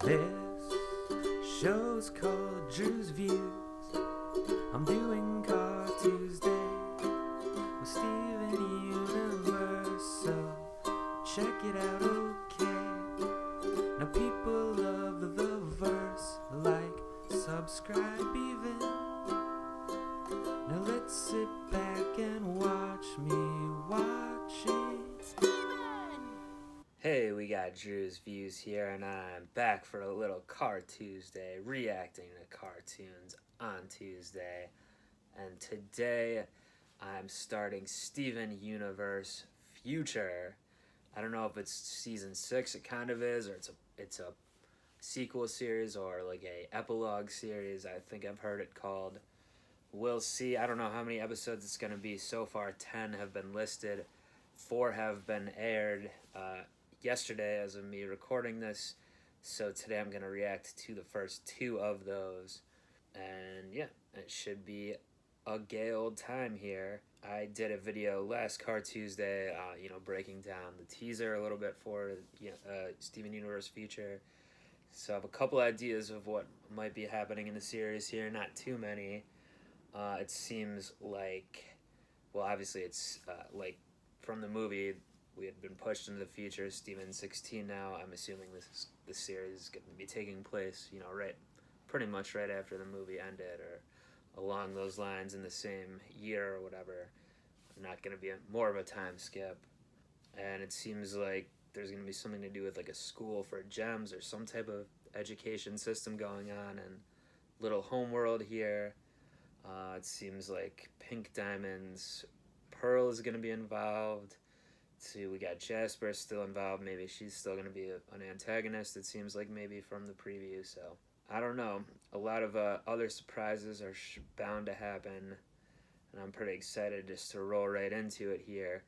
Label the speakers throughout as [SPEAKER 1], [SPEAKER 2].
[SPEAKER 1] This show's called Drewz Viewz. I'm doing Car Tuesday with Steven Universe, so check it out, okay? Now people love the verse, like, subscribe even. Now let's sit back and watch me watch it. Hey, we got Drewz Viewz here, and I'm back for a little Car Tuesday, reacting to cartoons on Tuesday. And today, I'm starting Steven Universe Future. I don't know if it's season 6, it kind of is, or it's a sequel series or like a epilogue series. I think I've heard it called. We'll see. I don't know how many episodes it's going to be. So far, 10 have been listed. 4 have been aired yesterday as of me recording this. So today I'm going to react to the first 2 of those. And yeah, it should be a gay old time here. I did a video last Car Tuesday, breaking down the teaser a little bit for Steven Universe Future. So I have a couple ideas of what might be happening in the series here. Not too many. It seems like, well, obviously it's like from the movie, we had been pushed into the future. Steven's 16 now. I'm assuming this series is going to be taking place, pretty much right after the movie ended, or along those lines in the same year or whatever. Not going to be more of a time skip. And it seems like there's going to be something to do with like a school for gems or some type of education system going on, and little homeworld here. It seems like Pink Diamond's Pearl is going to be involved. We got Jasper still involved. Maybe she's still going to be an antagonist, it seems like, maybe from the preview. So I don't know. A lot of other surprises are bound to happen, and I'm pretty excited just to roll right into it here.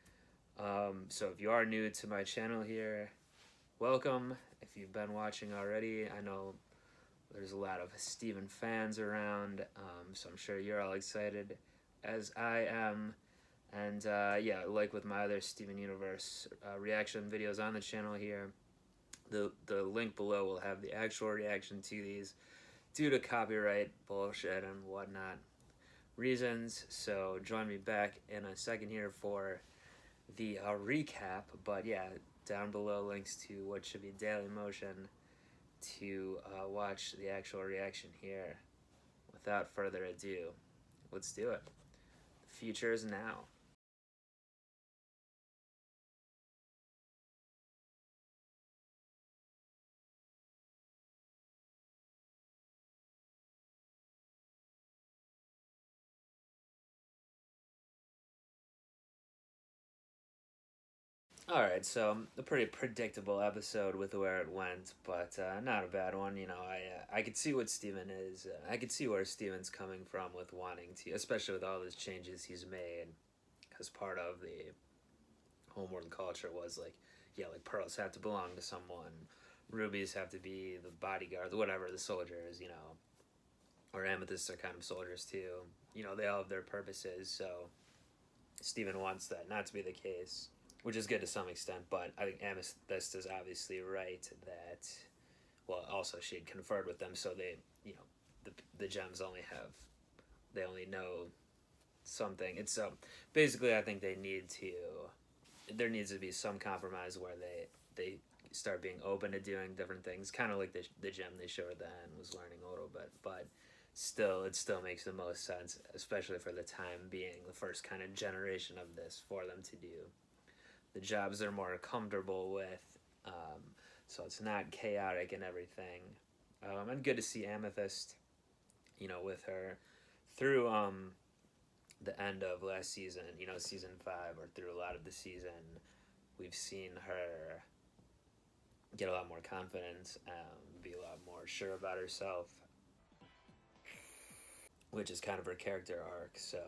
[SPEAKER 1] So if you are new to my channel here, welcome. If you've been watching already, I know there's a lot of Steven fans around, so I'm sure you're all excited as I am. And yeah, like with my other Steven Universe reaction videos on the channel here, the link below will have the actual reaction to these due to copyright bullshit and whatnot reasons. So join me back in a second here for the recap. But yeah, down below links to what should be daily motion to watch the actual reaction here. Without further ado, let's do it. The future is now. Alright, so a pretty predictable episode with where it went, but not a bad one. I could see what Steven is. I could see where Steven's coming from with wanting to, especially with all those changes he's made, because part of the homeworld culture was like, yeah, like pearls have to belong to someone, rubies have to be the bodyguards, whatever, the soldiers, or amethysts are kind of soldiers too. They all have their purposes, so Steven wants that not to be the case, which is good to some extent, but I think Amethyst is obviously right that, well, also she had conferred with them, so they, the gems they only know something. It's so basically I think there needs to be some compromise where they start being open to doing different things, kind of like the gem they showed at the end was learning a little bit, but it still makes the most sense, especially for the time being, the first kind of generation of this, for them to do the jobs they're more comfortable with, so it's not chaotic and everything. And good to see Amethyst, with her through the end of last season, season 5, or through a lot of the season, we've seen her get a lot more confidence, be a lot more sure about herself, which is kind of her character arc. So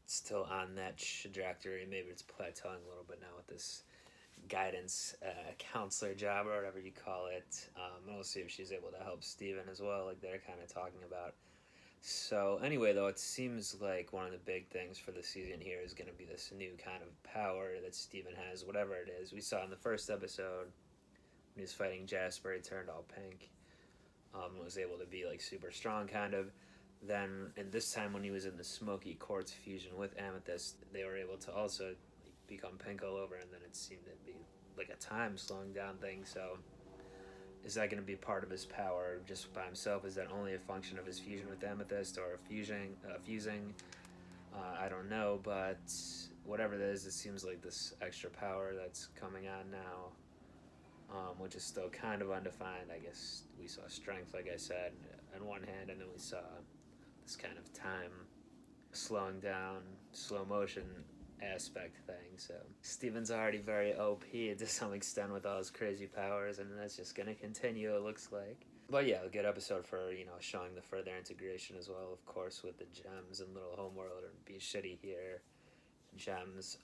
[SPEAKER 1] still on that trajectory. Maybe it's plateauing a little bit now with this guidance counselor job, or whatever you call it. And we'll see if she's able to help Steven as well, like they're kind of talking about. So anyway, though, it seems like one of the big things for the season here is going to be this new kind of power that Steven has, whatever it is. We saw in the first episode he was fighting Jasper, he turned all pink. Was able to be like super strong, kind of. Then, and this time when he was in the Smoky Quartz fusion with Amethyst, they were able to also become pink all over, and then it seemed to be like a time slowing down thing. So, is that going to be part of his power just by himself? Is that only a function of his fusion with Amethyst or fusing? I don't know, but whatever it is, it seems like this extra power that's coming on now, which is still kind of undefined. I guess we saw strength, like I said, on one hand, and then we saw this kind of time slowing down, slow motion aspect thing. So Steven's already very OP to some extent with all his crazy powers, and that's just going to continue, it looks like. But yeah, a good episode for, showing the further integration as well, of course, with the gems and Little Homeworld, or Be Shitty here. Gems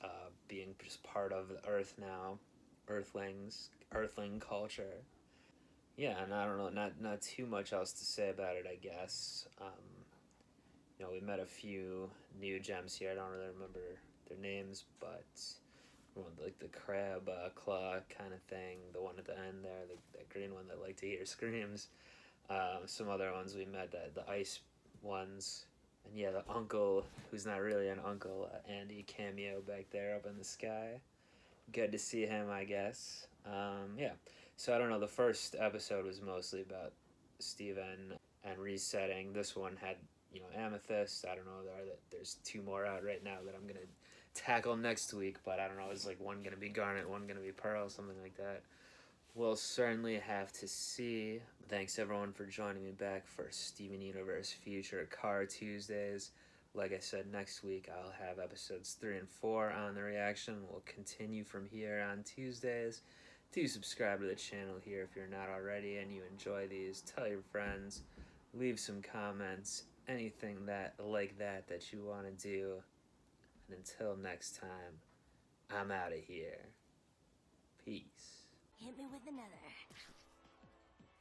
[SPEAKER 1] being just part of the Earth now, Earthling culture. Yeah, and I don't know, not too much else to say about it, I guess. We met a few new gems here. I don't really remember their names, but like the crab claw kind of thing, the one at the end there, the green one that liked to hear screams. Some other ones we met, the ice ones, and yeah, the uncle who's not really an uncle, Andy cameo back there up in the sky. Good to see him, I guess. Yeah, so I don't know, the first episode was mostly about Steven and resetting. This one had Amethyst. I don't know, there's two more out right now that I'm gonna tackle next week, but I don't know, is like one gonna be Garnet, one gonna be Pearl, something like that. We'll certainly have to see. Thanks everyone for joining me back for Steven Universe Future Car Tuesdays. Like I said, next week I'll have episodes 3 and 4 on the reaction. We'll continue from here on Tuesdays. Do subscribe to the channel here if you're not already and you enjoy these. Tell your friends, leave some comments, anything that you want to do. And until next time, I'm out of here. Peace.
[SPEAKER 2] Hit me with another.